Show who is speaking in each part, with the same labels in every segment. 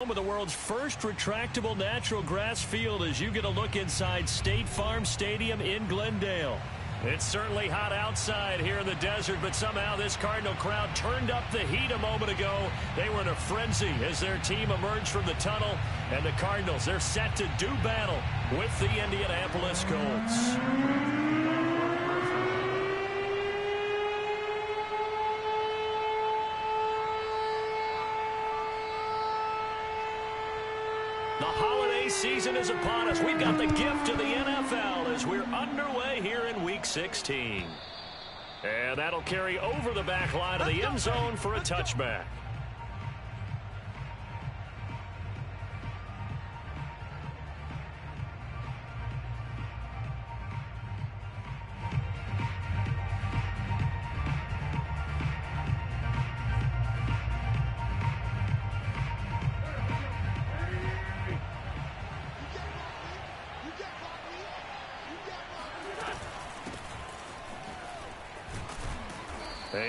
Speaker 1: Home of the world's first retractable natural grass field as you get a look inside State Farm Stadium in Glendale. It's certainly hot outside here in the desert, but somehow this Cardinal crowd turned up the heat a moment ago. They were in a frenzy as their team emerged from the tunnel, and the Cardinals, they're set to do battle with the Indianapolis Colts. The holiday season is upon us. We've got the gift of the NFL as we're underway here in Week 16. And that'll carry over the back line of the end zone for a touchback.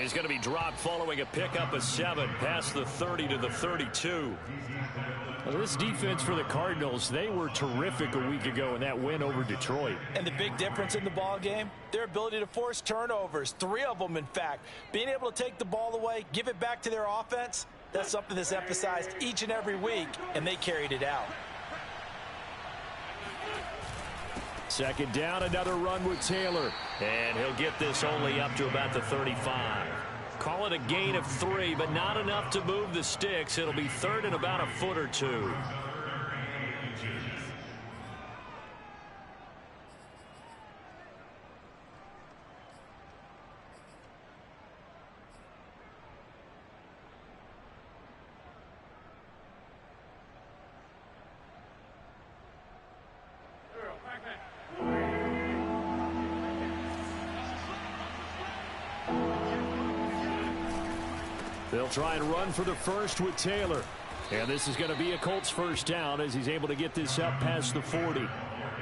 Speaker 1: He's going to be dropped following a pickup of 7 past the 30 to the 32.
Speaker 2: Well, this defense for the Cardinals, they were terrific a week ago in that win over Detroit.
Speaker 3: And the big difference in the ball game, their ability to force turnovers, 3 of them in fact. Being able to take the ball away, give it back to their offense, that's something that's emphasized each and every week, and they carried it out.
Speaker 1: Second down, another run with Taylor. And he'll get this only up to about the 35. Call it a gain of 3, but not enough to move the sticks. It'll be third and about a foot or 2. They'll try and run for the first with Taylor. And this is going to be a Colts first down as he's able to get this up past the 40.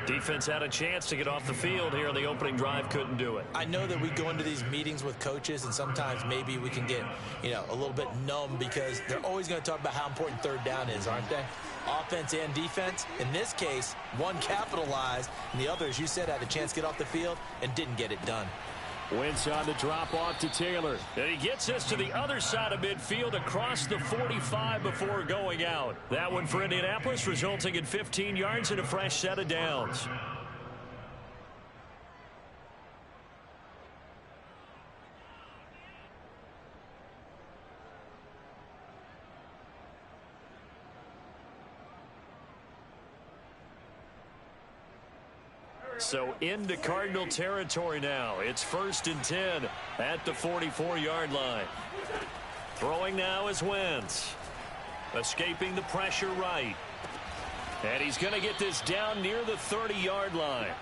Speaker 1: Defense had a chance to get off the field here on the opening drive, couldn't do it.
Speaker 3: I know that we go into these meetings with coaches, and sometimes maybe we can get, a little bit numb because they're always going to talk about how important third down is, aren't they? Offense and defense. In this case, one capitalized, and the other, as you said, had a chance to get off the field and didn't get it done.
Speaker 1: Wentz on the drop off to Taylor. And he gets us to the other side of midfield across the 45 before going out. That one for Indianapolis, resulting in 15 yards and a fresh set of downs. So into Cardinal territory now. It's 1st and 10 at the 44-yard line. Throwing now is Wentz. Escaping the pressure right. And he's going to get this down near the 30-yard line.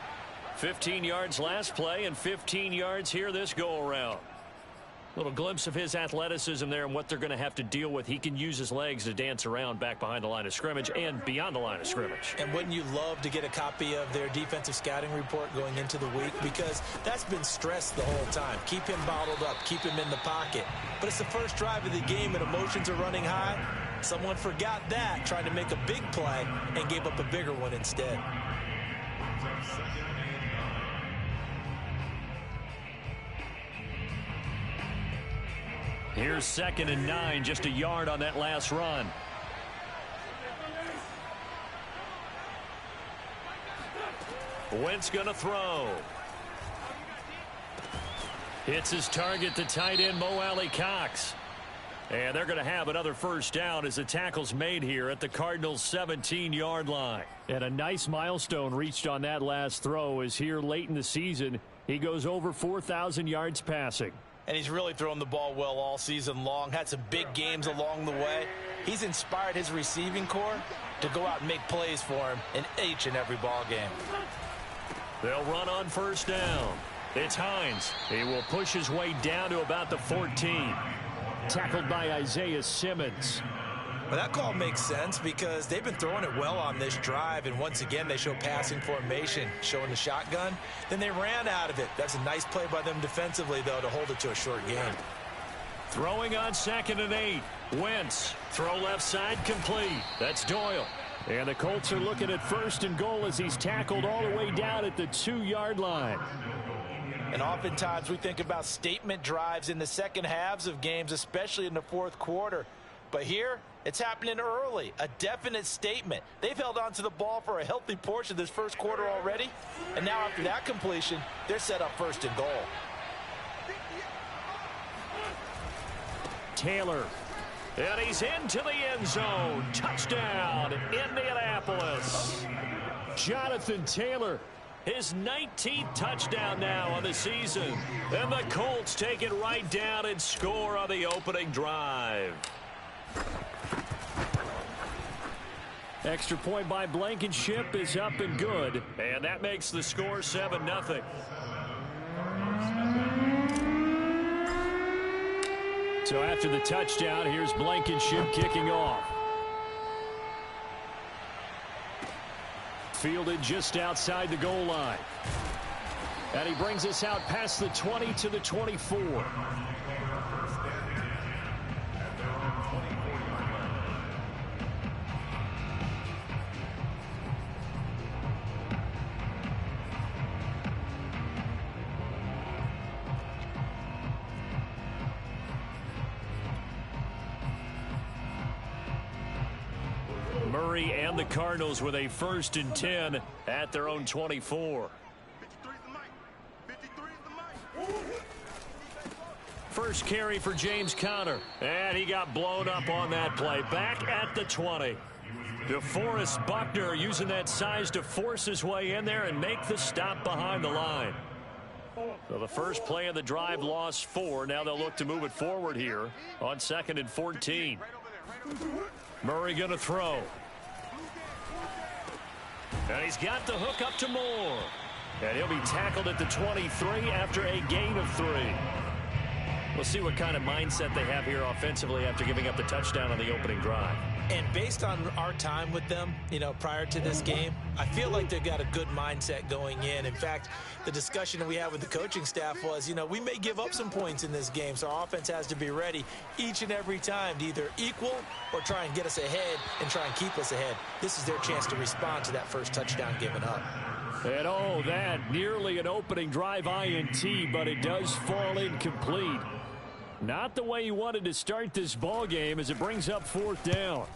Speaker 1: 15 yards last play and 15 yards here this go-around. Little glimpse of his athleticism there and what they're going to have to deal with. He can use his legs to dance around back behind the line of scrimmage and beyond the line of scrimmage.
Speaker 3: And wouldn't you love to get a copy of their defensive scouting report going into the week? Because that's been stressed the whole time. Keep him bottled up. Keep him in the pocket. But it's the first drive of the game and emotions are running high. Someone forgot that, trying to make a big play and gave up a bigger one instead.
Speaker 1: Here's 2nd and 9, just a yard on that last run. Wentz going to throw. Hits his target, the tight end, Mo Alley-Cox. And they're going to have another first down as the tackle's made here at the Cardinals' 17-yard line.
Speaker 2: And a nice milestone reached on that last throw as here late in the season, he goes over 4,000 yards passing.
Speaker 3: And he's really thrown the ball well all season long. Had some big games along the way. He's inspired his receiving corps to go out and make plays for him in each and every ball game.
Speaker 1: They'll run on first down. It's Hines. He will push his way down to about the 14.
Speaker 2: Tackled by Isaiah Simmons.
Speaker 3: Well, that call makes sense because they've been throwing it well on this drive, and once again they show passing formation, showing the shotgun. Then they ran out of it. That's a nice play by them defensively, though, to hold it to a short game.
Speaker 2: Throwing on 2nd and 8. Wentz. Throw left side complete. That's Doyle. And the Colts are looking at 1st and goal as he's tackled all the way down at the 2-yard line.
Speaker 3: And oftentimes we think about statement drives in the second halves of games, especially in the fourth quarter. But here, it's happening early. A definite statement. They've held on to the ball for a healthy portion of this first quarter already. And now after that completion, they're set up 1st and goal.
Speaker 2: Taylor.
Speaker 1: And he's into the end zone. Touchdown, Indianapolis.
Speaker 2: Jonathan Taylor.
Speaker 1: His 19th touchdown now on the season. And the Colts take it right down and score on the opening drive.
Speaker 2: Extra point by Blankenship is up and good.
Speaker 1: And that makes the score 7-0.
Speaker 2: So after the touchdown, here's Blankenship kicking off. Fielded just outside the goal line. And he brings us out past the 20 to the 24.
Speaker 1: Murray and the Cardinals with a 1st and 10 at their own 24. First carry for James Conner. And he got blown up on that play. Back at the 20. DeForest Buckner using that size to force his way in there and make the stop behind the line. So the first play of the drive lost 4. Now they'll look to move it forward here on 2nd and 14. Murray going to throw. And he's got the hook up to Moore. And he'll be tackled at the 23 after a gain of 3. We'll see what kind of mindset they have here offensively after giving up the touchdown on the opening drive.
Speaker 3: And based on our time with them, prior to this game, I feel like they've got a good mindset going in. In fact, the discussion that we had with the coaching staff was, we may give up some points in this game, so our offense has to be ready each and every time to either equal or try and get us ahead and try and keep us ahead. This is their chance to respond to that first touchdown given up.
Speaker 2: And that nearly an opening drive INT, but it does fall incomplete. Not the way he wanted to start this ball game as it brings up 4th down.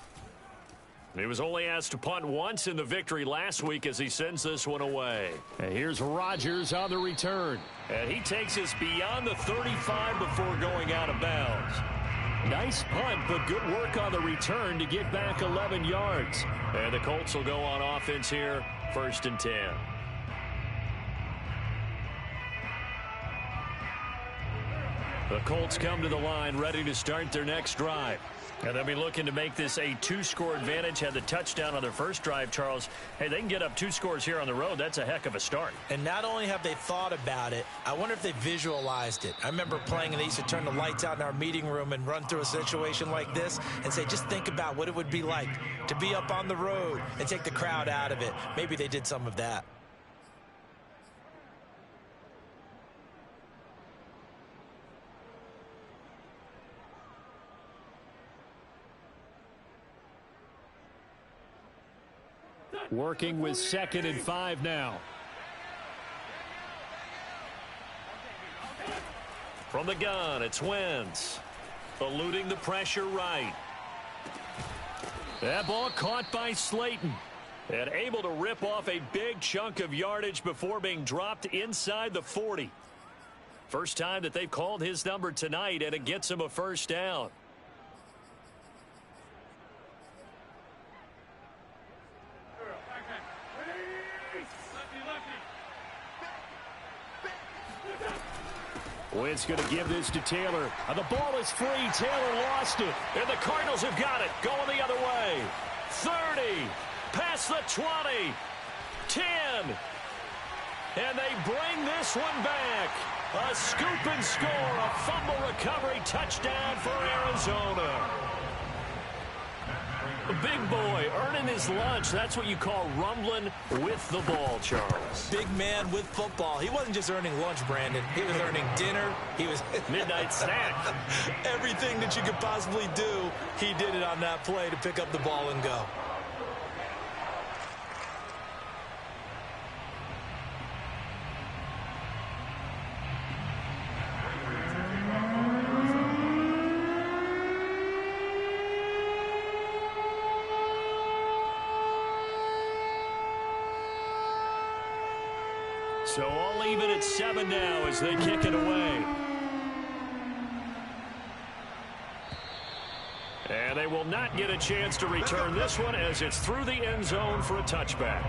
Speaker 1: He was only asked to punt once in the victory last week as he sends this one away.
Speaker 2: And here's Rodgers on the return.
Speaker 1: And he takes us beyond the 35 before going out of bounds.
Speaker 2: Nice punt, but good work on the return to get back 11 yards.
Speaker 1: And the Colts will go on offense here, 1st and 10. The Colts come to the line ready to start their next drive. And they'll be looking to make this a 2-score advantage. Had the touchdown on their first drive, Charles. Hey, they can get up 2 scores here on the road. That's a heck of a start.
Speaker 3: And not only have they thought about it, I wonder if they visualized it. I remember playing and they used to turn the lights out in our meeting room and run through a situation like this and say, just think about what it would be like to be up on the road and take the crowd out of it. Maybe they did some of that.
Speaker 2: Working with 2nd and 5 now.
Speaker 1: From the gun, it's Wentz. Eluding the pressure right.
Speaker 2: That ball caught by Slayton.
Speaker 1: And able to rip off a big chunk of yardage before being dropped inside the 40. First time that they've called his number tonight, and it gets him a 1st down.
Speaker 2: Wentz going to give this to Taylor. And the ball is free. Taylor lost it.
Speaker 1: And the Cardinals have got it. Going the other way. 30. Past the 20. 10. And they bring this one back. A scoop and score. A fumble recovery touchdown for Arizona.
Speaker 2: A big boy earning his lunch. That's what you call rumbling with the ball, Charles.
Speaker 3: Big man with football. He wasn't just earning lunch, Brandon. He was earning dinner. He was
Speaker 2: midnight snack.
Speaker 3: Everything that you could possibly do, he did it on that play to pick up the ball and go.
Speaker 1: So all even at 7 now as they kick it away. And they will not get a chance to return this one as it's through the end zone for a touchback.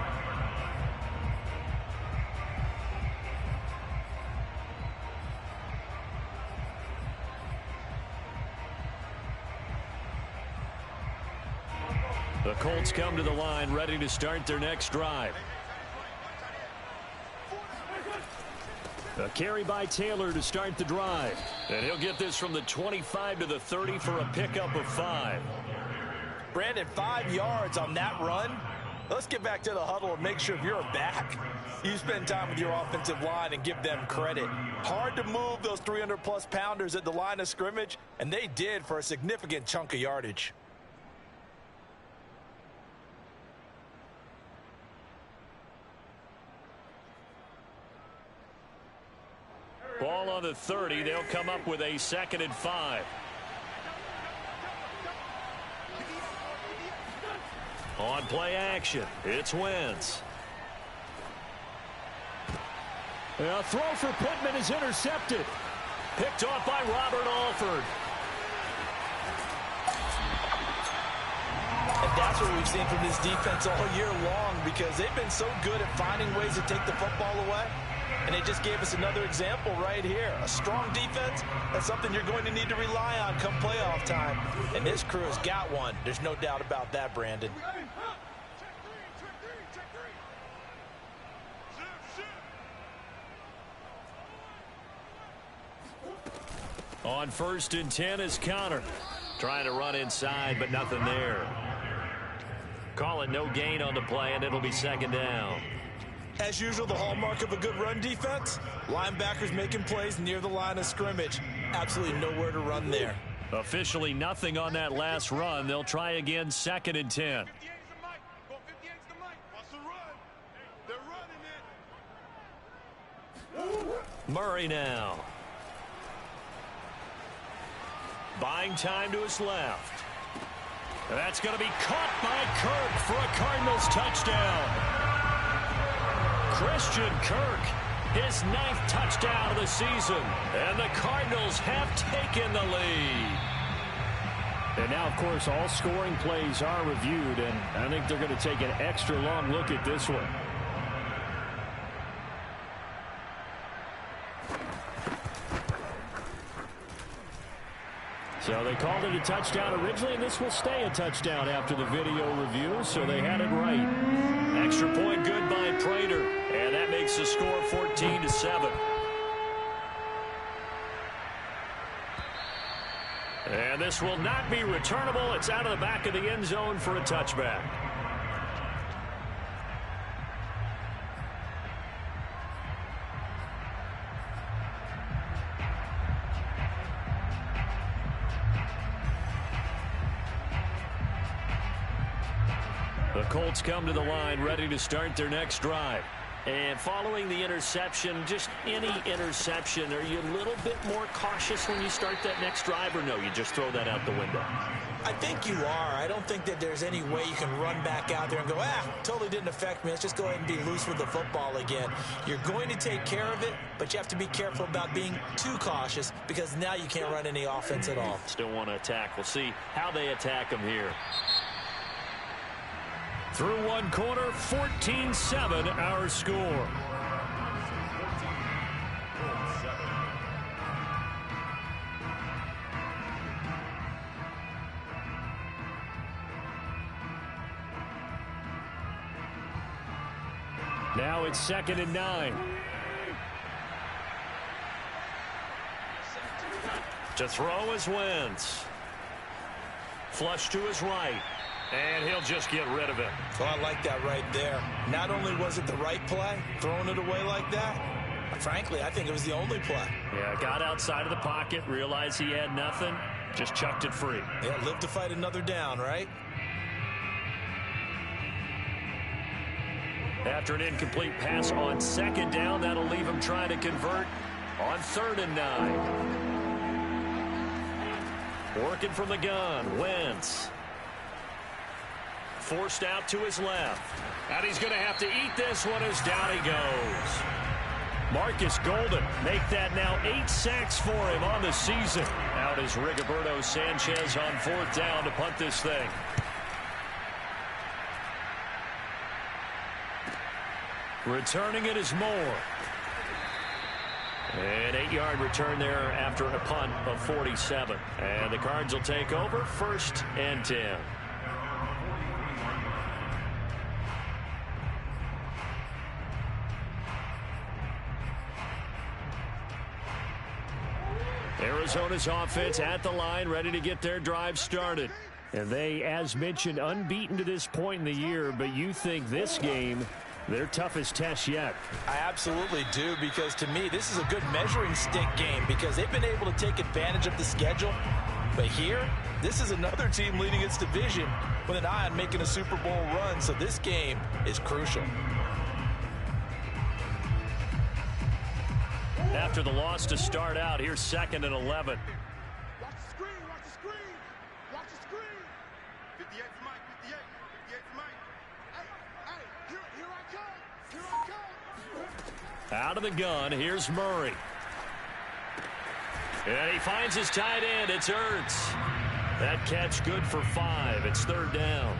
Speaker 1: The Colts come to the line ready to start their next drive. A carry by Taylor to start the drive. And he'll get this from the 25 to the 30 for a pickup of 5.
Speaker 3: Brandon, 5 yards on that run. Let's get back to the huddle and make sure if you're back, you spend time with your offensive line and give them credit. Hard to move those 300-plus pounders at the line of scrimmage, and they did for a significant chunk of yardage.
Speaker 1: Ball on the 30. They'll come up with a 2nd and 5. On play action, it's Wentz.
Speaker 2: A throw for Pittman is intercepted.
Speaker 1: Picked off by Robert Alford.
Speaker 3: And that's what we've seen from this defense all year long, because they've been so good at finding ways to take the football away. And they just gave us another example right here. A strong defense, that's something you're going to need to rely on come playoff time. And this crew has got one. There's no doubt about that, Brandon.
Speaker 1: On 1st and 10 is Connor. Trying to run inside, but nothing there. Call it no gain on the play, and it'll be 2nd down.
Speaker 3: As usual, the hallmark of a good run defense, linebackers making plays near the line of scrimmage. Absolutely nowhere to run there.
Speaker 1: Officially nothing on that last run. They'll try again 2nd and 10. Murray now. Buying time to his left. That's going to be caught by Kirk for a Cardinals touchdown. Christian Kirk, his 9th touchdown of the season. And the Cardinals have taken the lead.
Speaker 2: And now, of course, all scoring plays are reviewed, and I think they're going to take an extra long look at this one. So they called it a touchdown originally, and this will stay a touchdown after the video review, so they had it right.
Speaker 1: Extra point good by Prater, and that makes the score 14-7. And this will not be returnable. It's out of the back of the end zone for a touchback. The Colts come to the line ready to start their next drive. And following the interception, just any interception, are you a little bit more cautious when you start that next drive, or no, you just throw that out the window?
Speaker 3: I think you are. I don't think that there's any way you can run back out there and go, totally didn't affect me. Let's just go ahead and be loose with the football again. You're going to take care of it, but you have to be careful about being too cautious, because now you can't run any offense at all.
Speaker 1: Still want to attack. We'll see how they attack them here. Through one quarter, 14-7 our score. Now it's 2nd and 9. To throw is Wentz. Flush to his right. And he'll just get rid of it.
Speaker 3: Well, I like that right there. Not only was it the right play, throwing it away like that, frankly, I think it was the only play.
Speaker 1: Yeah, got outside of the pocket, realized he had nothing, just chucked it free.
Speaker 3: Yeah, live to fight another down, right?
Speaker 1: After an incomplete pass on second down, that'll leave him trying to convert on 3rd and 9. Working from the gun, Wentz. Forced out to his left. And he's going to have to eat this one as down he goes. Marcus Golden make that now 8 sacks for him on the season. Out is Rigoberto Sanchez on 4th down to punt this thing. Returning it is Moore. An 8-yard return there after a punt of 47. And the Cards will take over 1st and 10. Arizona's offense at the line, ready to get their drive started.
Speaker 2: And they, as mentioned, unbeaten to this point in the year, but you think this game their toughest test yet.
Speaker 3: I absolutely do, because to me this is a good measuring stick game because they've been able to take advantage of the schedule. But here, this is another team leading its division with an eye on making a Super Bowl run, so this game is crucial.
Speaker 1: After the loss to start out, here's 2nd and 11.
Speaker 4: Watch the screen, watch the screen, watch the screen. 58 for Mike, 58 for Mike. Hey, here I come,
Speaker 1: Out of the gun, here's Murray. And he finds his tight end, it's Ertz. That catch good for 5, it's 3rd down.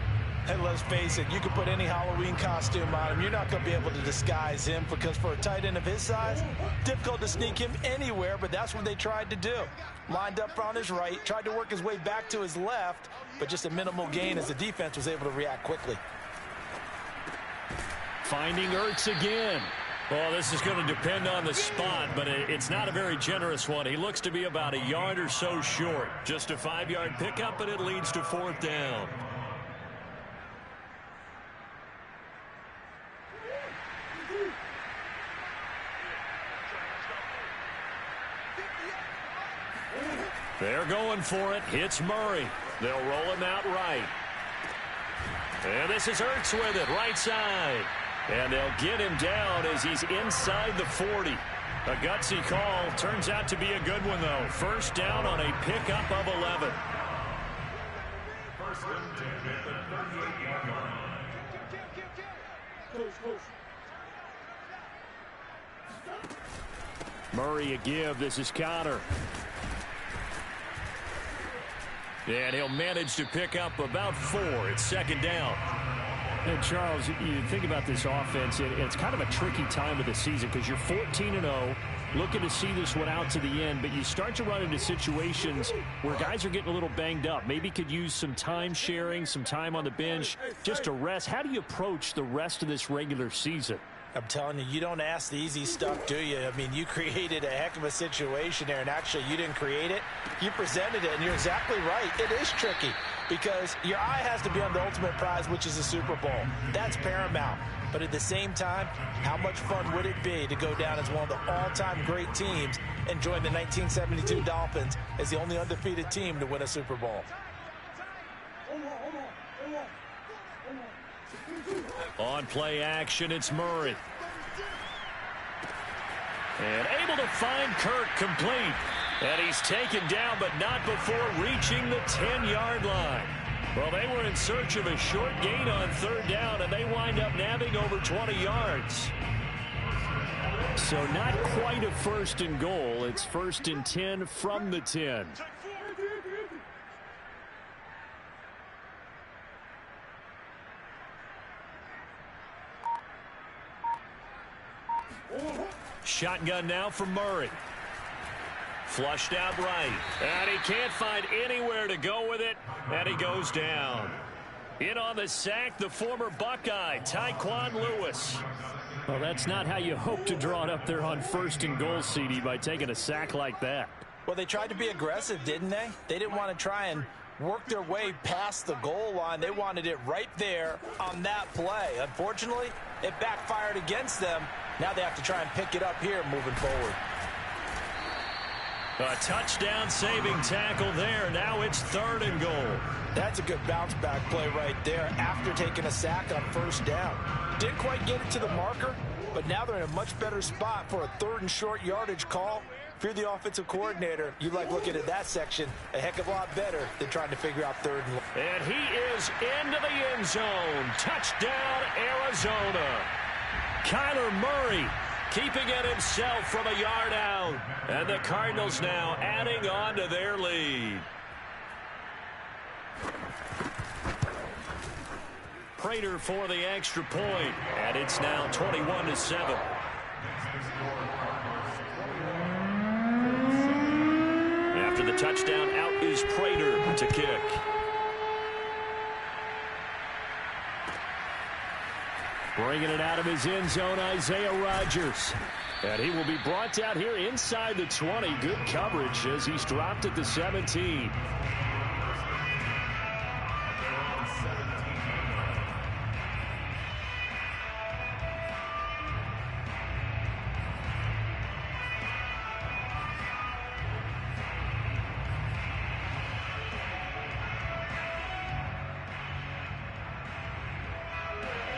Speaker 3: And let's face it, you can put any Halloween costume on him. You're not going to be able to disguise him because for a tight end of his size, difficult to sneak him anywhere, but that's what they tried to do. Lined up on his right, tried to work his way back to his left, but just a minimal gain as the defense was able to react quickly.
Speaker 1: Finding Ertz again. Well, this is going to depend on the spot, but it's not a very generous one. He looks to be about a yard or so short. Just a 5-yard pickup, and it leads to 4th down. They're going for it. It's Murray. They'll roll him out right. And this is Ertz with it, right side. And they'll get him down as he's inside the 40. A gutsy call. Turns out to be a good one, though. 1st down on a pickup of 11.
Speaker 2: Murray a give. This is Connor.
Speaker 1: And he'll manage to pick up about 4. It's 2nd down.
Speaker 2: And Charles, you think about this offense, it's kind of a tricky time of the season because you're 14-0, looking to see this one out to the end, but you start to run into situations where guys are getting a little banged up. Maybe could use some time sharing, some time on the bench just to rest. How do you approach the rest of this regular season?
Speaker 3: I'm telling you, you don't ask the easy stuff, do you? I mean, you created a heck of a situation there, and actually you didn't create it. You presented it, and you're exactly right. It is tricky because your eye has to be on the ultimate prize, which is the Super Bowl. That's paramount. But at the same time, how much fun would it be to go down as one of the all-time great teams and join the 1972 Dolphins as the only undefeated team to win a Super Bowl?
Speaker 1: On play action, it's Murray. And able to find Kirk complete. And he's taken down, but not before reaching the 10-yard line. Well, they were in search of a short gain on 3rd down, and they wind up nabbing over 20 yards.
Speaker 2: So not quite a 1st and goal. It's 1st and 10 from the 10.
Speaker 1: Shotgun now for Murray. Flushed out right. And he can't find anywhere to go with it. And he goes down. In on the sack, the former Buckeye, Tyquan Lewis.
Speaker 2: Well, that's not how you hope to draw it up there on 1st and goal, CD, by taking a sack like that.
Speaker 3: Well, they tried to be aggressive, didn't they? They didn't want to try and worked their way past the goal line. They wanted it right there on that play. Unfortunately, it backfired against them. Now they have to try and pick it up here moving forward.
Speaker 2: A touchdown saving tackle there. Now it's 3rd and goal.
Speaker 3: That's a good bounce back play right there after taking a sack on 1st down. Didn't quite get it to the marker, but now they're in a much better spot for a 3rd and short yardage call. If you're the offensive coordinator, you like looking at that section a heck of a lot better than trying to figure out 3rd and long.
Speaker 2: And he is into the end zone. Touchdown, Arizona. Kyler Murray keeping it himself from a yard out. And the Cardinals now adding on to their lead. Prater for the extra point, and it's now 21-7. After the touchdown, out is Prater to kick. Bringing it out of his end zone, Isaiah Rodgers. And he will be brought down here inside the 20. Good coverage as he's dropped at the 17.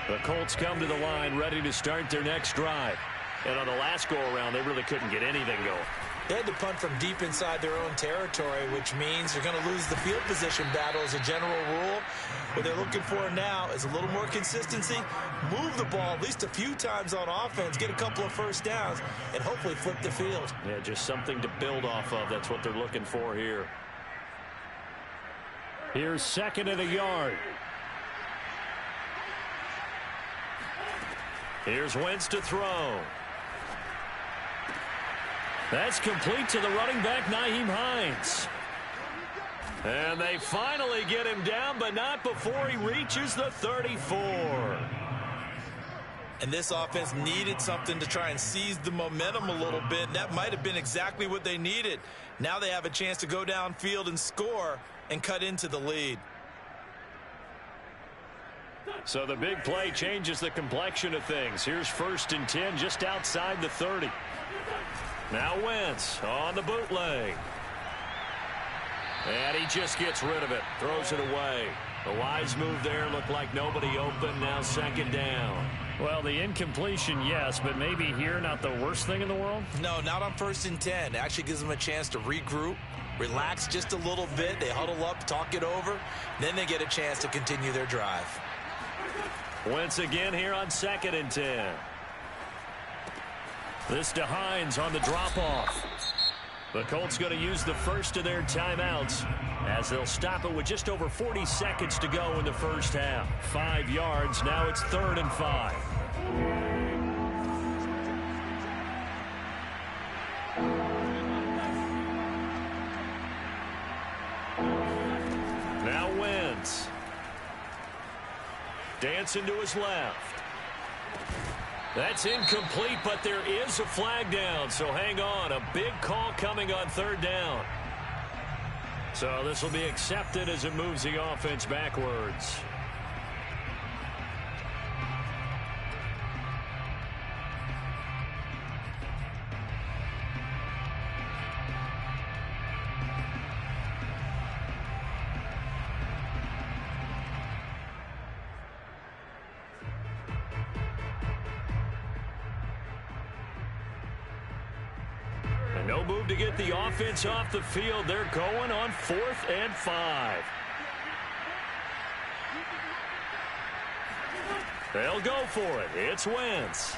Speaker 2: The Colts come to the line ready to start their next drive. And on the last go-around, they really couldn't get anything going.
Speaker 3: They had to punt from deep inside their own territory, which means they're going to lose the field position battle as a general rule. What they're looking for now is a little more consistency, move the ball at least a few times on offense, get a couple of 1st downs, and hopefully flip the field.
Speaker 2: Yeah, just something to build off of. That's what they're looking for here. Here's 2nd and a yard. Here's Wentz to throw. That's complete to the running back, Nyheim Hines. And they finally get him down, but not before he reaches the 34.
Speaker 3: And this offense needed something to try and seize the momentum a little bit. That might have been exactly what they needed. Now they have a chance to go downfield and score and cut into the lead.
Speaker 2: So the big play changes the complexion of things. Here's 1st and 10 just outside the 30. Now Wentz on the bootleg. And he just gets rid of it. Throws it away. A wise move there. Looked like nobody open. Now 2nd down. Well, the incompletion, yes, but maybe here not the worst thing in the world?
Speaker 3: No, not on 1st and 10. It actually gives them a chance to regroup, relax just a little bit. They huddle up, talk it over. Then they get a chance to continue their drive.
Speaker 2: Wentz again here on 2nd and 10. This to Hines on the drop-off. The Colts going to use the first of their timeouts as they'll stop it with just over 40 seconds to go in the first half. 5 yards. Now it's 3rd and 5. Now Wentz. Dancing to his left. That's incomplete, but there is a flag down, so hang on. A big call coming on 3rd down. So this will be accepted as it moves the offense backwards. No move to get the offense off the field. They're going on 4th and 5. They'll go for it. It's Wentz.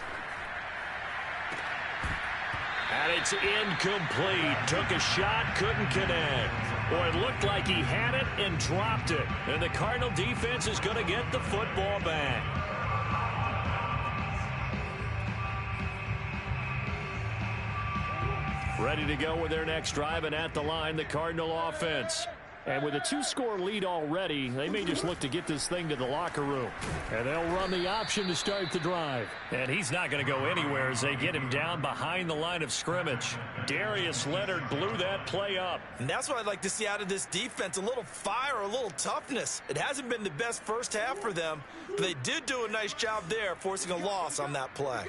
Speaker 2: And it's incomplete. Took a shot, couldn't connect. Boy, it looked like he had it and dropped it. And the Cardinal defense is going to get the football back. Ready to go with their next drive, and at the line, the Cardinal offense. And with a 2-score lead already, they may just look to get this thing to the locker room. And they'll run the option to start the drive.
Speaker 1: And he's not going to go anywhere as they get him down behind the line of scrimmage. Darius Leonard blew that play up.
Speaker 3: And that's what I'd like to see out of this defense, a little fire, a little toughness. It hasn't been the best first half for them, but they did do a nice job there, forcing a loss on that play.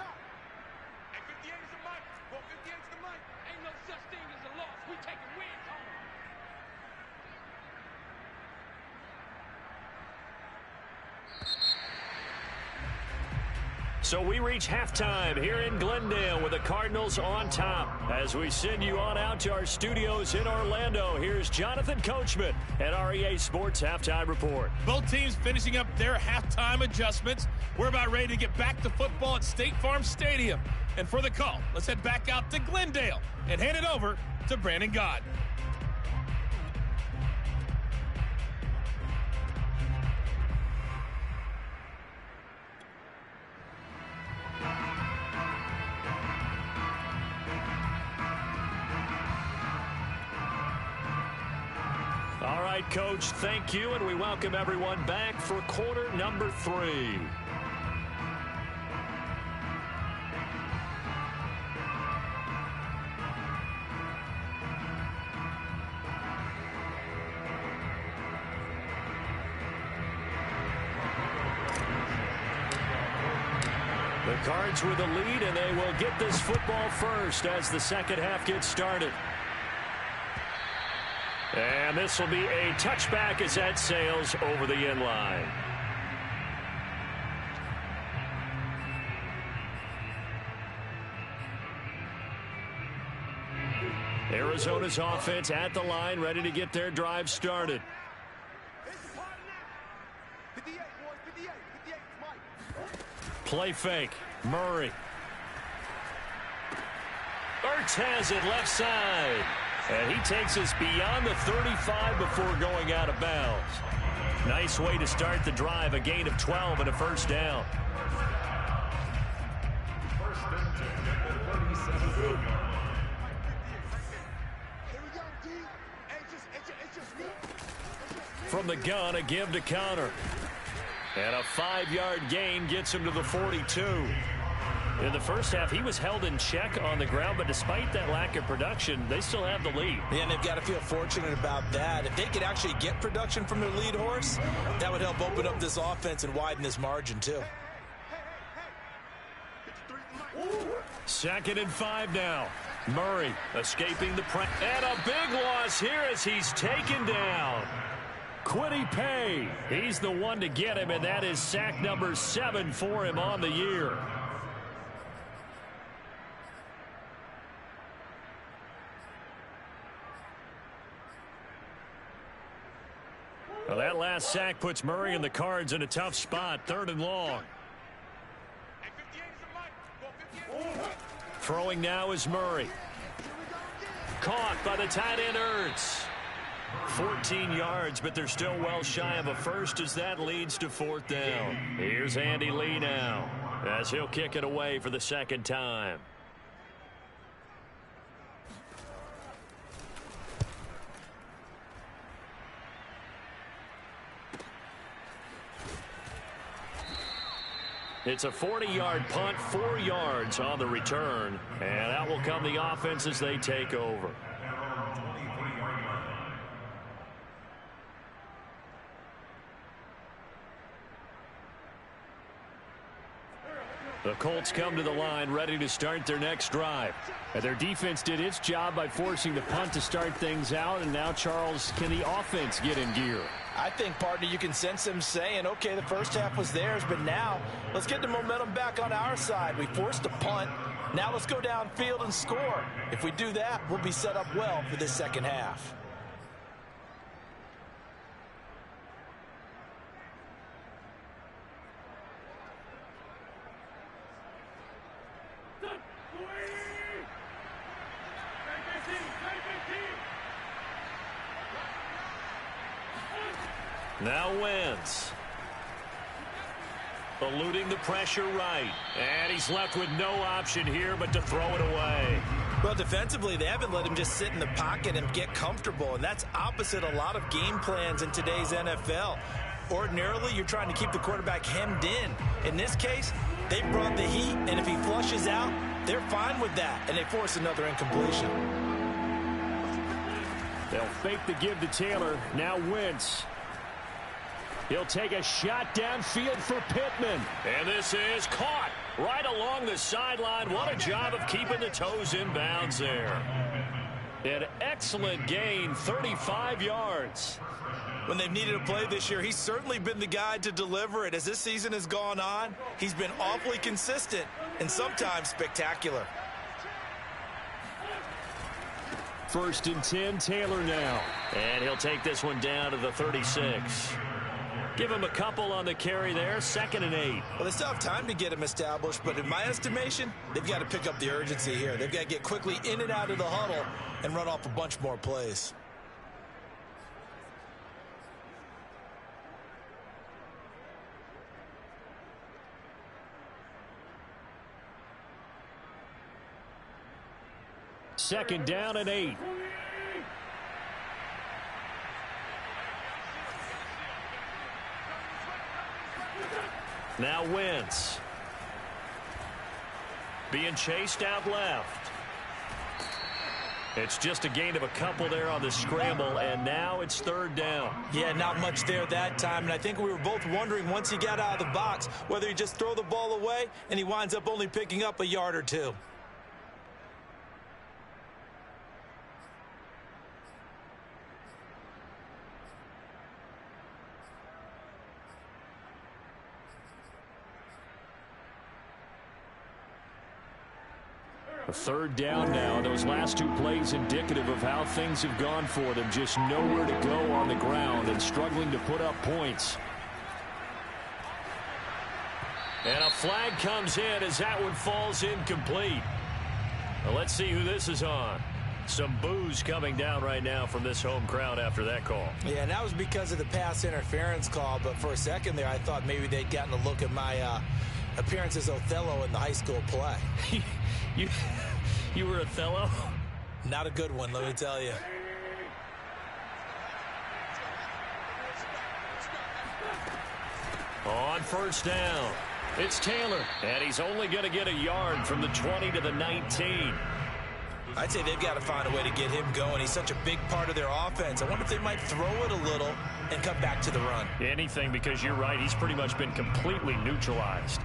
Speaker 1: So we reach halftime here in Glendale with the Cardinals on top. As we send you on out to our studios in Orlando, here's Jonathan Coachman at REA Sports Halftime Report.
Speaker 5: Both teams finishing up their halftime adjustments. We're about ready to get back to football at State Farm Stadium. And for the call, let's head back out to Glendale and hand it over to Brandon Gott.
Speaker 1: All right, Coach, thank you, and we welcome everyone back for quarter number 3. The Cards with the lead, and they will get this football first as the second half gets started. And this will be a touchback as that sails over the end line. Arizona's offense at the line, ready to get their drive started. Play fake. Murray. Ertz has it left side. And he takes us beyond the 35 before going out of bounds. Nice way to start the drive. A gain of 12 and a first down. From the gun, a give to counter. And a 5-yard gain gets him to the 42. In the first half, he was held in check on the ground, but despite that lack of production, they still have the lead.
Speaker 3: Yeah, and they've got to feel fortunate about that. If they could actually get production from their lead horse, that would help open up this offense and widen this margin, too.
Speaker 1: 2nd and 5 now. Murray escaping the press. And a big loss here as he's taken down. Quiddy Pay. He's the one to get him, and that is sack number 7 for him on the year. Well, that last sack puts Murray and the Cards in a tough spot. 3rd and long. Throwing now is Murray. Caught by the tight end Ertz. 14 yards, but they're still well shy of a first as that leads to 4th down. Here's Andy Lee now as he'll kick it away for the second time. It's a 40-yard punt, 4 yards on the return. And out will come the offense as they take over. The Colts come to the line ready to start their next drive.
Speaker 2: And their defense did its job by forcing the punt to start things out. And now, Charles, can the offense get in gear?
Speaker 3: I think, partner, you can sense them saying, okay, the first half was theirs, but now let's get the momentum back on our side. We forced a punt. Now let's go downfield and score. If we do that, we'll be set up well for this second half.
Speaker 1: Now Wentz. Eluding the pressure right. And he's left with no option here but to throw it away.
Speaker 3: Well, defensively, they haven't let him just sit in the pocket and get comfortable, and that's opposite a lot of game plans in today's NFL. Ordinarily, you're trying to keep the quarterback hemmed in. In this case, they brought the heat, and if he flushes out, they're fine with that, and they force another incompletion.
Speaker 2: They'll fake the give to Taylor. Now Wentz. He'll take a shot downfield for Pittman.
Speaker 1: And this is caught right along the sideline. What a job of keeping the toes in bounds there. An excellent gain, 35 yards.
Speaker 3: When they've needed a play this year, he's certainly been the guy to deliver it. As this season has gone on, he's been awfully consistent and sometimes spectacular.
Speaker 2: 1st and 10, Taylor now.
Speaker 1: And he'll take this one down to the 36. Give him a couple on the carry there, 2nd and 8.
Speaker 3: Well, they still have time to get him established, but in my estimation, they've got to pick up the urgency here. They've got to get quickly in and out of the huddle and run off a bunch more plays.
Speaker 2: Second down and 8.
Speaker 1: Now Wentz. Being chased out left. It's just a gain of a couple there on the scramble, and now it's 3rd down.
Speaker 3: Yeah, not much there that time, and I think we were both wondering once he got out of the box whether he just throw the ball away, and he winds up only picking up a yard or two.
Speaker 2: A 3rd down now. Those last 2 plays indicative of how things have gone for them. Just nowhere to go on the ground and struggling to put up points.
Speaker 1: And a flag comes in as that one falls incomplete. Well, let's see who this is on. Some boos coming down right now from this home crowd after that call.
Speaker 3: Yeah, and that was because of the pass interference call, but for a second there I thought maybe they'd gotten a look at my appearance as Othello in the high school play.
Speaker 1: You were Othello?
Speaker 3: Not a good one, let me tell you.
Speaker 1: On 1st down, it's Taylor, and he's only going to get a yard from the 20 to the 19.
Speaker 3: I'd say they've got to find a way to get him going. He's such a big part of their offense. I wonder if they might throw it a little and come back to the run.
Speaker 2: Anything, because you're right. He's pretty much been completely neutralized.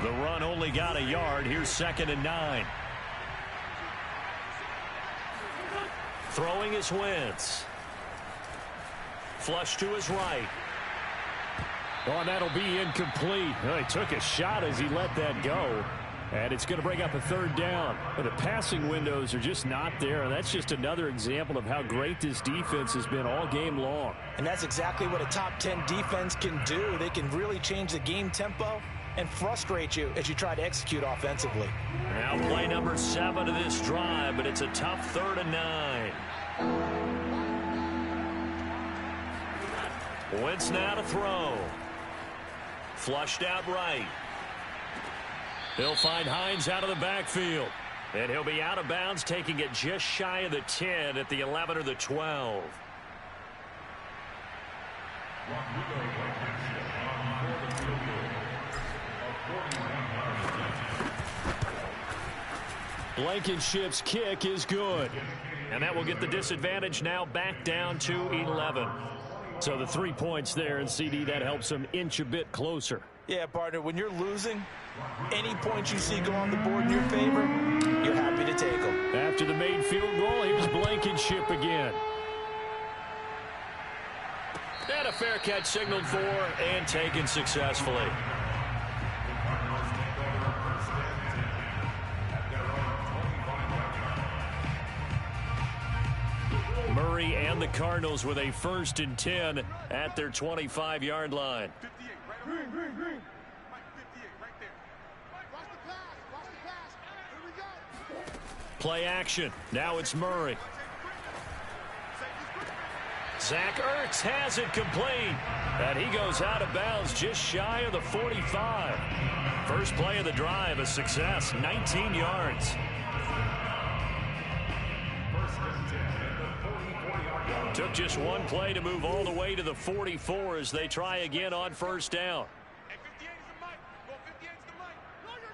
Speaker 2: The run only got a yard. Here's 2nd and 9.
Speaker 1: Throwing is Wentz. Flush to his right.
Speaker 2: Oh, and that'll be incomplete. Oh, he took a shot as he let that go. And it's going to bring up a 3rd down. But the passing windows are just not there. And that's just another example of how great this defense has been all game long.
Speaker 3: And that's exactly what a top 10 defense can do. They can really change the game tempo and frustrate you as you try to execute offensively.
Speaker 1: Now play number 7 of this drive, but it's a tough 3rd and 9. Wentz now to throw. Flushed out right. He'll find Hines out of the backfield. And he'll be out of bounds, taking it just shy of the 10 at the 11 or the 12.
Speaker 2: Blankenship's kick is good.
Speaker 1: And that will get the disadvantage now back down to 11.
Speaker 2: So the 3 points there, and CD, that helps them inch a bit closer.
Speaker 3: Yeah, partner, when you're losing, any points you see go on the board in your favor, you're happy to take them.
Speaker 2: After the made field goal, here's Blankenship again.
Speaker 1: And a fair catch signaled for and taken successfully. Murray and the Cardinals with a 1st and 10 at their 25-yard line.
Speaker 4: 58, right, green. Mike, 58, right there. Watch the pass. Here we go.
Speaker 1: Play action. Now it's Murray. Zach Ertz has it complete. And he goes out of bounds just shy of the 45. First play of the drive, a success, 19 yards. Took just one play to move all the way to the 44 as they try again on first down.
Speaker 4: Hey, 58 is the mic. Go 58 is the mic. Know your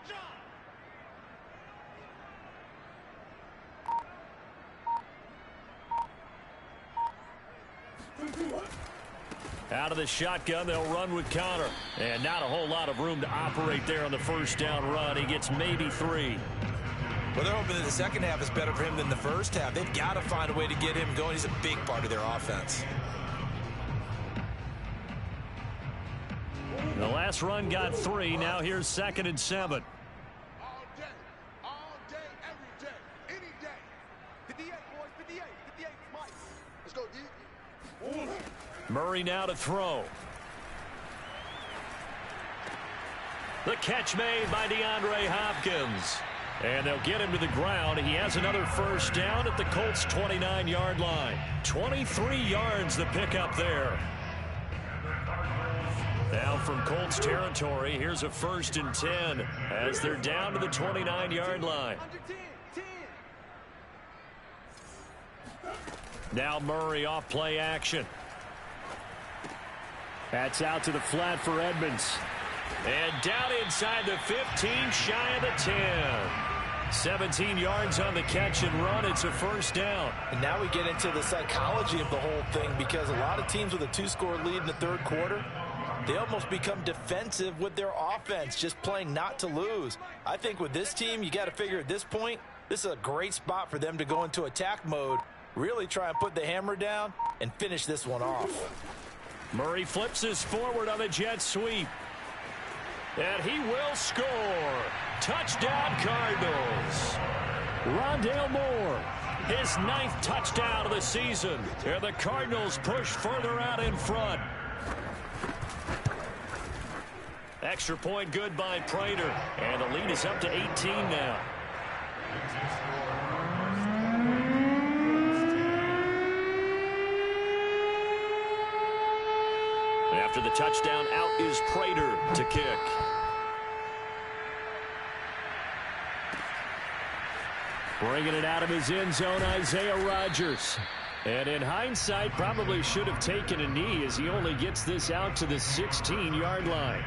Speaker 4: job.
Speaker 1: Out of the shotgun, they'll run with Connor. And not a whole lot of room to operate there on the first down run. He gets maybe 3.
Speaker 3: Well, they're hoping that the second half is better for him than the first half. They've got to find a way to get him going. He's a big part of their offense.
Speaker 1: The last run got 3. Now here's 2nd and 7.
Speaker 4: All day, every day, any day. 58, boys, 58. 58 is Mike. Let's go, D.
Speaker 1: Murray now to throw. The catch made by DeAndre Hopkins. And they'll get him to the ground. He has another first down at the Colts' 29-yard line. 23 yards the pickup there. Now from Colts territory, here's a 1st and 10 as they're down to the 29-yard line. Now Murray off play action.
Speaker 2: That's out to the flat for Edmonds.
Speaker 1: And down inside the 15, shy of the 10. 17 yards on the catch and run. It's a first down.
Speaker 3: And now we get into the psychology of the whole thing, because a lot of teams with a 2-score lead in the third quarter, they almost become defensive with their offense, just playing not to lose. I think with this team, you got to figure at this point, this is a great spot for them to go into attack mode, really try and put the hammer down and finish this one off.
Speaker 1: Murray flips his forward on the jet sweep. And he will score. Touchdown, Cardinals. Rondale Moore, his 9th touchdown of the season. And the Cardinals push further out in front. Extra point good by Prater. And the lead is up to 18 now. After the touchdown, out is Prater to kick. Bringing it out of his end zone, Isaiah Rodgers. And in hindsight, probably should have taken a knee as he only gets this out to the 16-yard line.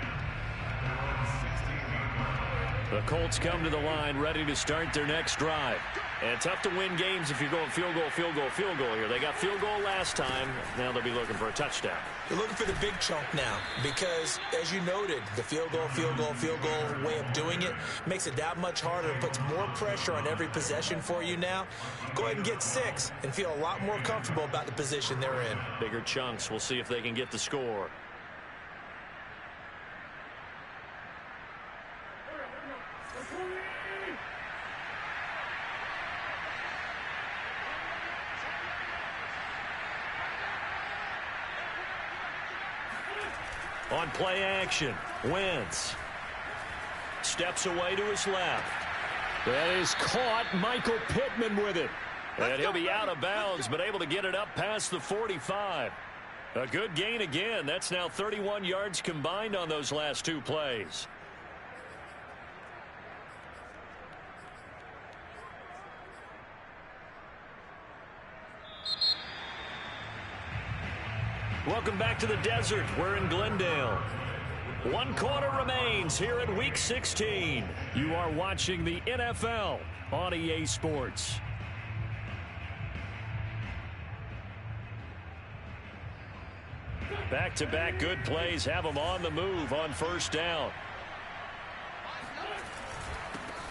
Speaker 1: The Colts come to the line ready to start their next drive. And tough to win games if you're going field goal, field goal, field goal here. They got field goal last time. Now they'll be looking for a touchdown.
Speaker 3: They're looking for the big chunk now because, as you noted, the field goal way of doing it makes it that much harder and puts more pressure on every possession for you now. Go ahead and get 6 and feel a lot more comfortable about the position they're in.
Speaker 1: Bigger chunks. We'll see if they can get the score. On play action, Wentz steps away to his left.
Speaker 2: That is caught. Michael Pittman with it.
Speaker 1: And he'll be out of bounds, but able to get it up past the 45. A good gain again. That's now 31 yards combined on those last 2 plays. Welcome back to the desert. We're in Glendale. 1 quarter remains here in Week 16. You are watching the NFL on EA Sports. Back-to-back good plays have them on the move on first down.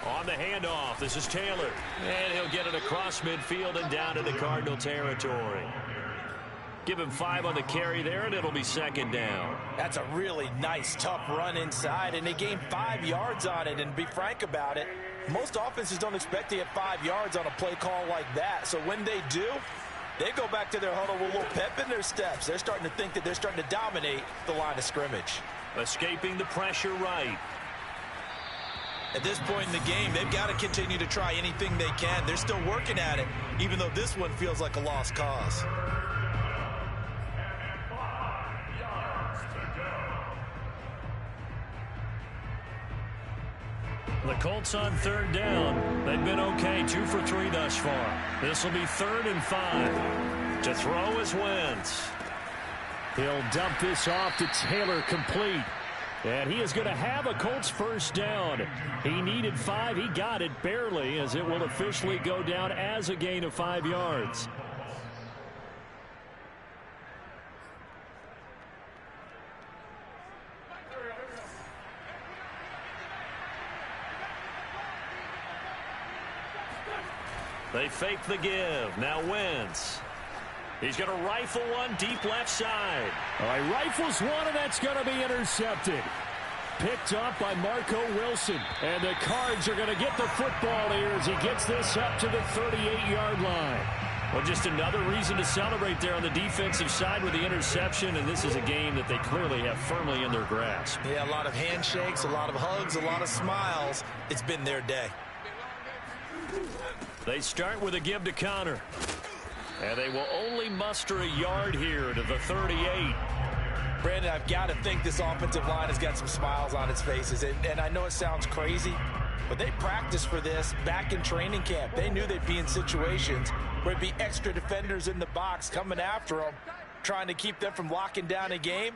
Speaker 1: On the handoff, this is Taylor. And he'll get it across midfield and down to the Cardinal territory. Give him 5 on the carry there, and it'll be second down.
Speaker 3: That's a really nice, tough run inside, and they gained 5 yards on it. And to be frank about it, most offenses don't expect to get 5 yards on a play call like that. So when they do, they go back to their huddle with a little pep in their steps. They're starting to think that they're starting to dominate the line of scrimmage.
Speaker 1: Escaping the pressure right.
Speaker 3: At this point in the game, they've got to continue to try anything they can. They're still working at it, even though this one feels like a lost cause.
Speaker 1: The Colts on third down. They've been okay, 2 for 3 thus far. This will be 3rd and 5. To throw is Wentz.
Speaker 2: He'll dump this off to Taylor, complete. And he is going to have a Colts first down. He needed 5. He got it barely, as it will officially go down as a gain of 5 yards.
Speaker 1: They fake the give. Now Wentz. He's going to rifle one deep left side.
Speaker 2: All right, rifles one, and that's going to be intercepted. Picked up by Marco Wilson. And the Cards are going to get the football here as he gets this up to the 38-yard line.
Speaker 1: Well, just another reason to celebrate there on the defensive side with the interception, and this is a game that they clearly have firmly in their grasp.
Speaker 3: Yeah, a lot of handshakes, a lot of hugs, a lot of smiles. It's been their day.
Speaker 1: They start with a give to Connor. And they will only muster a yard here to the 38.
Speaker 3: Brandon, I've got to think this offensive line has got some smiles on its faces. And I know it sounds crazy, but they practiced for this back in training camp. They knew they'd be in situations where it'd be extra defenders in the box coming after them, trying to keep them from locking down a game.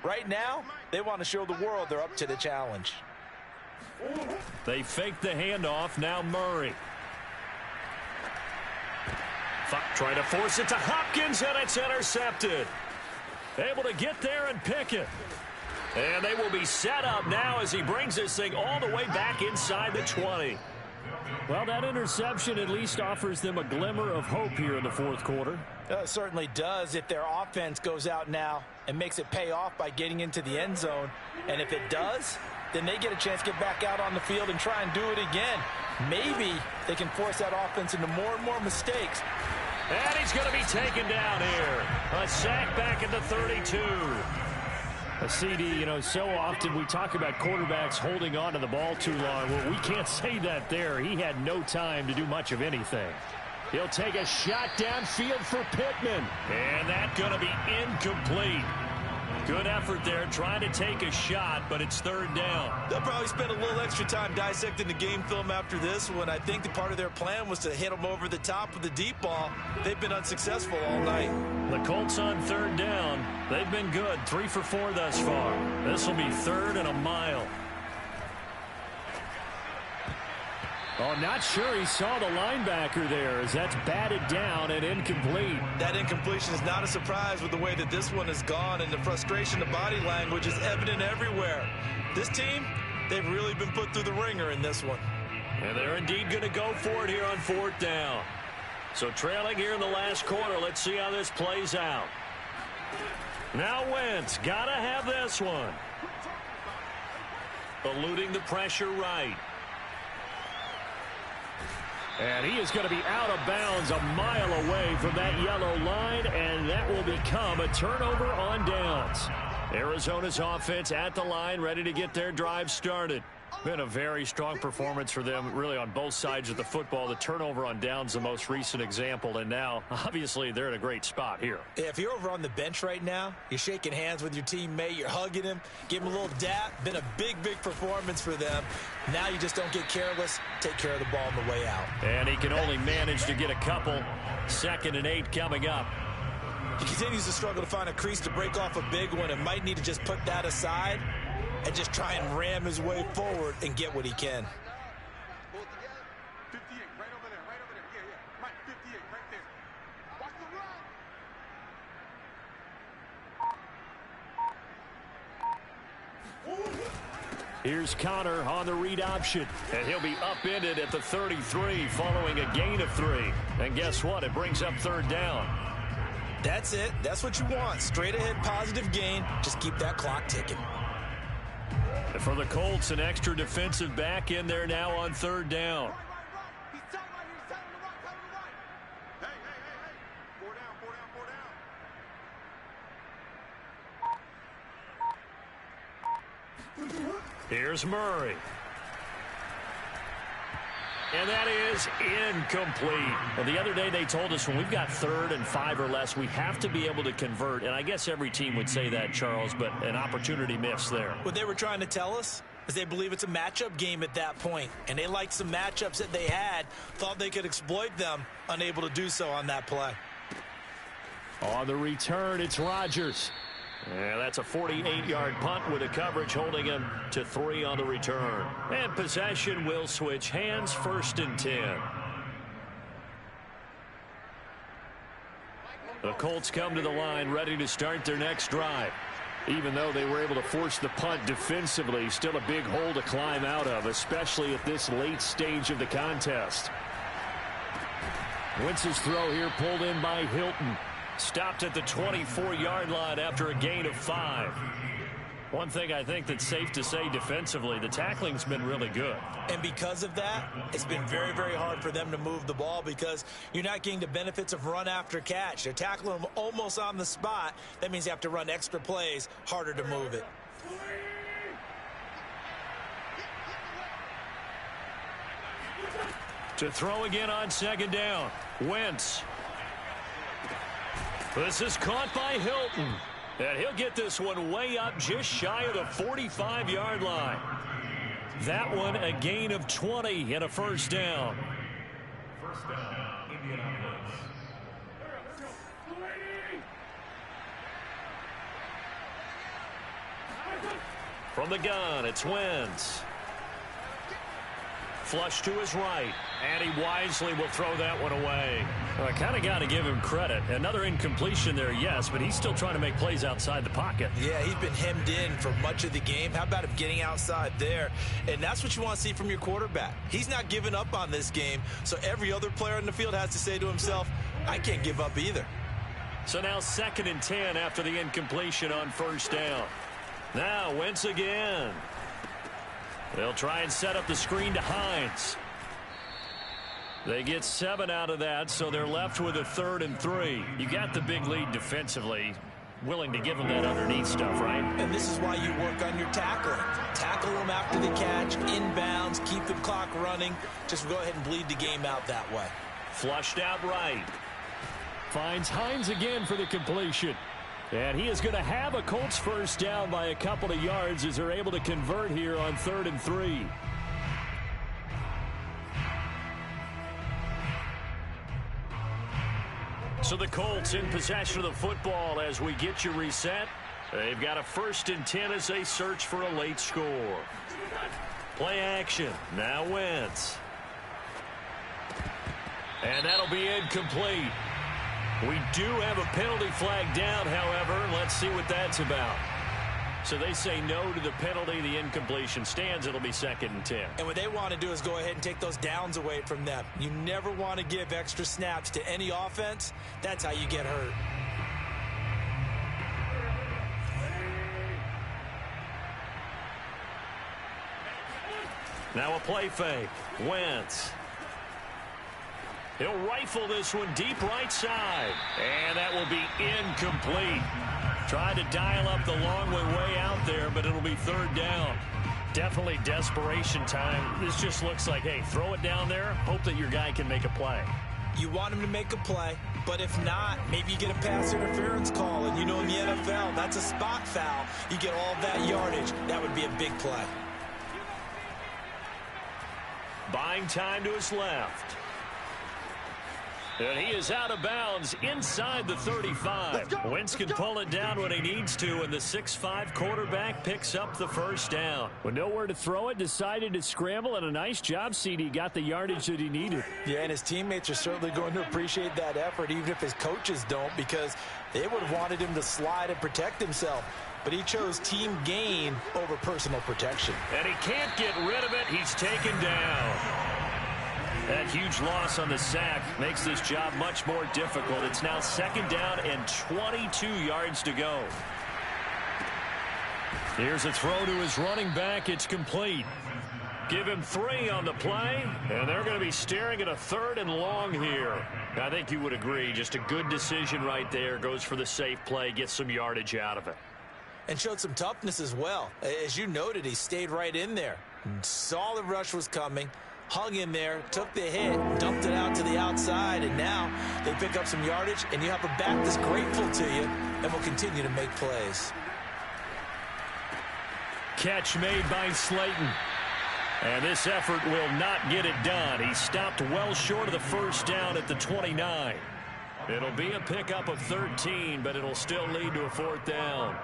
Speaker 3: Right now, they want to show the world they're up to the challenge.
Speaker 1: They fake the handoff. Now Murray. Trying to force it to Hopkins, and it's intercepted. Able to get there and pick it. And they will be set up now as he brings this thing all the way back inside the 20.
Speaker 2: Well, that interception at least offers them a glimmer of hope here in the fourth quarter.
Speaker 3: It certainly does if their offense goes out now and makes it pay off by getting into the end zone. And if it does, then they get a chance to get back out on the field and try and do it again. Maybe they can force that offense into more and more mistakes.
Speaker 1: And he's going to be taken down here. A sack back at the 32.
Speaker 2: A CD, so often we talk about quarterbacks holding on to the ball too long. Well, we can't say that there. He had no time to do much of anything. He'll take a shot downfield for Pittman.
Speaker 1: And that's going to be incomplete. Good effort there, trying to take a shot, but it's 3rd down.
Speaker 3: They'll probably spend a little extra time dissecting the game film after this one. I think the part of their plan was to hit them over the top with the deep ball. They've been unsuccessful all night.
Speaker 1: The Colts on 3rd down. They've been good, 3 for 4 thus far. This will be 3rd and a mile.
Speaker 2: Oh, not sure he saw the linebacker there as that's batted down and incomplete.
Speaker 3: That incompletion is not a surprise with the way that this one has gone, and the frustration of body language is evident everywhere. This team, they've really been put through the ringer in this one.
Speaker 1: And they're indeed going to go for it here on 4th down. So trailing here in the last quarter, let's see how this plays out. Now Wentz, got to have this one. Eluding the pressure right.
Speaker 2: And he is going to be out of bounds a mile away from that yellow line, and that will become a turnover on downs.
Speaker 1: Arizona's offense at the line, ready to get their drive started. Been a very strong performance for them, really, on both sides of the football. The turnover on downs, the most recent example, and now, obviously, they're in a great spot here.
Speaker 3: Yeah, if you're over on the bench right now, you're shaking hands with your teammate, you're hugging him, give him a little dap. Been a big performance for them. Now you just don't get careless. Take care of the ball on the way out.
Speaker 1: And he can only manage to get a couple. 2nd and 8 coming up.
Speaker 3: He continues to struggle to find a crease to break off a big one and might need to just put that aside and just try and ram his way forward and get what he can.
Speaker 4: 58, right over there, Yeah. Mike, 58, right there. Watch the run.
Speaker 2: Here's Connor on the read option.
Speaker 1: And he'll be upended at the 33 following a gain of 3. And guess what? It brings up 3rd down.
Speaker 3: That's it. That's what you want. Straight ahead positive gain. Just keep that clock ticking.
Speaker 1: And for the Colts, an extra defensive back in there now on 3rd down.
Speaker 4: He's tight right here. He's tight on the right. Hey. 4 down.
Speaker 1: Here's Murray. And that is incomplete. Well, the other day they told us when we've got 3rd and 5 or less, we have to be able to convert. And I guess every team would say that, Charles, but an opportunity missed there.
Speaker 3: What they were trying to tell us, as they believe it's a matchup game at that point. And they liked some matchups that they had, thought they could exploit them, unable to do so on that play.
Speaker 2: On the return, it's Rodgers.
Speaker 1: Yeah, that's a 48-yard punt with a coverage holding him to 3 on the return. And possession will switch hands, 1st and 10. The Colts come to the line ready to start their next drive. Even though they were able to force the punt defensively, still a big hole to climb out of, especially at this late stage of the contest. Wentz's throw here pulled in by Hilton. Stopped at the 24-yard line after a gain of 5. One thing I think that's safe to say defensively, the tackling's been really good.
Speaker 3: And because of that, it's been very, very hard for them to move the ball because you're not getting the benefits of run after catch. They're tackling them almost on the spot. That means you have to run extra plays, harder to move it.
Speaker 1: To throw again on 2nd down. Wentz. This is caught by Hilton. And he'll get this one way up just shy of the 45-yard line. That one a gain of 20 and a 1st down.
Speaker 6: First down, Indianapolis.
Speaker 1: From the gun, it's Wentz. Flush to his right, and he wisely will throw that one away.
Speaker 2: Well, I kind of got to give him credit. Another incompletion there, yes, but he's still trying to make plays outside the pocket.
Speaker 3: Yeah, he's been hemmed in for much of the game. How about him getting outside there? And that's what you want to see from your quarterback. He's not giving up on this game, so every other player in the field has to say to himself, I can't give up either.
Speaker 1: So now 2nd and 10 after the incompletion on 1st down. Now Wentz again. They'll try and set up the screen to Hines. They get 7 out of that, so they're left with a 3rd and 3. You got the big lead defensively. Willing to give them that underneath stuff, right?
Speaker 3: And this is why you work on your tackling. Tackle them after the catch, inbounds, keep the clock running. Just go ahead and bleed the game out that way.
Speaker 1: Flushed out right.
Speaker 2: Finds Hines again for the completion. And he is going to have a Colts 1st down by a couple of yards as they're able to convert here on 3rd and 3.
Speaker 1: So the Colts in possession of the football as we get you reset. They've got a 1st and 10 as they search for a late score. Play action. Now Wentz. And that'll be incomplete. We do have a penalty flag down, however. Let's see what that's about. So they say no to the penalty. The incompletion stands. It'll be 2nd and 10.
Speaker 3: And what they want to do is go ahead and take those downs away from them. You never want to give extra snaps to any offense. That's how you get hurt.
Speaker 1: Now a play fake. Wentz. He'll rifle this one deep right side. And that will be incomplete. Tried to dial up the long way out there, but it'll be 3rd down. Definitely desperation time. This just looks like, hey, throw it down there. Hope that your guy can make a play.
Speaker 3: You want him to make a play, but if not, maybe you get a pass interference call. And you know in the NFL, that's a spot foul. You get all that yardage. That would be a big play.
Speaker 1: Buying time to his left. And he is out of bounds inside the 35. Wentz can pull it down when he needs to, and the 6'5" quarterback picks up the 1st down.
Speaker 2: With nowhere to throw it, decided to scramble, and a nice job, CD. Got the yardage that he needed.
Speaker 3: Yeah, and his teammates are certainly going to appreciate that effort, even if his coaches don't, because they would have wanted him to slide and protect himself. But he chose team gain over personal protection.
Speaker 1: And he can't get rid of it. He's taken down. That huge loss on the sack makes this job much more difficult. It's now 2nd down and 22 yards to go. Here's a throw to his running back. It's complete. Give him 3 on the play, and they're going to be staring at a 3rd and long here. I think you would agree. Just a good decision right there. Goes for the safe play, gets some yardage out of it.
Speaker 3: And showed some toughness as well. As you noted, he stayed right in there. Saw the rush was coming. Hung in there, took the hit, dumped it out to the outside, and now they pick up some yardage, and you have a back that's grateful to you and will continue to make plays.
Speaker 2: catch made by Slayton. And this effort will not get it done. He stopped well short of the first down at the 29. It'll be a pickup of 13, but it'll still lead to a fourth down.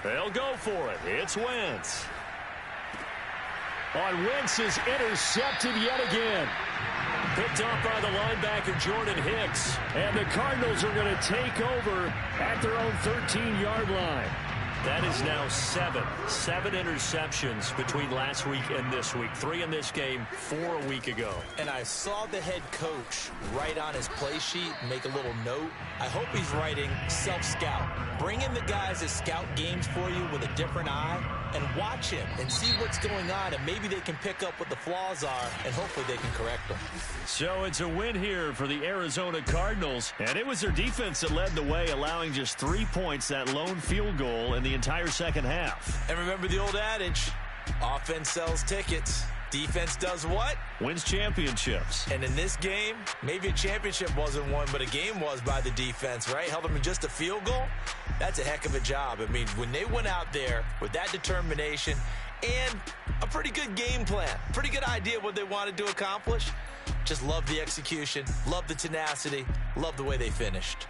Speaker 2: They'll go for it. It's Wentz. On Wentz is intercepted yet again. Picked off by the linebacker Jordan Hicks. And the Cardinals are going to take over at their own 13-yard line. That is now seven interceptions between last week and this week. 3 in this game, 4 a week ago.
Speaker 3: And I saw the head coach write on his play sheet, make a little note. I hope he's writing self-scout. Bring in the guys that scout games for you with a different eye and watch him and see what's going on, and maybe they can pick up what the flaws are, and hopefully they can correct them.
Speaker 2: So it's a win here for the Arizona Cardinals, and it was their defense that led the way, allowing just 3 points, that lone field goal in the entire second half.
Speaker 3: And remember the old adage, offense sells tickets. Defense does what?
Speaker 2: Wins championships.
Speaker 3: And in this game, maybe a championship wasn't won, but a game was by the defense, right? Held them in just a field goal. That's a heck of a job. I mean, when they went out there with that determination and a pretty good game plan, pretty good idea what they wanted to accomplish, just love the execution, love the tenacity, love the way they finished.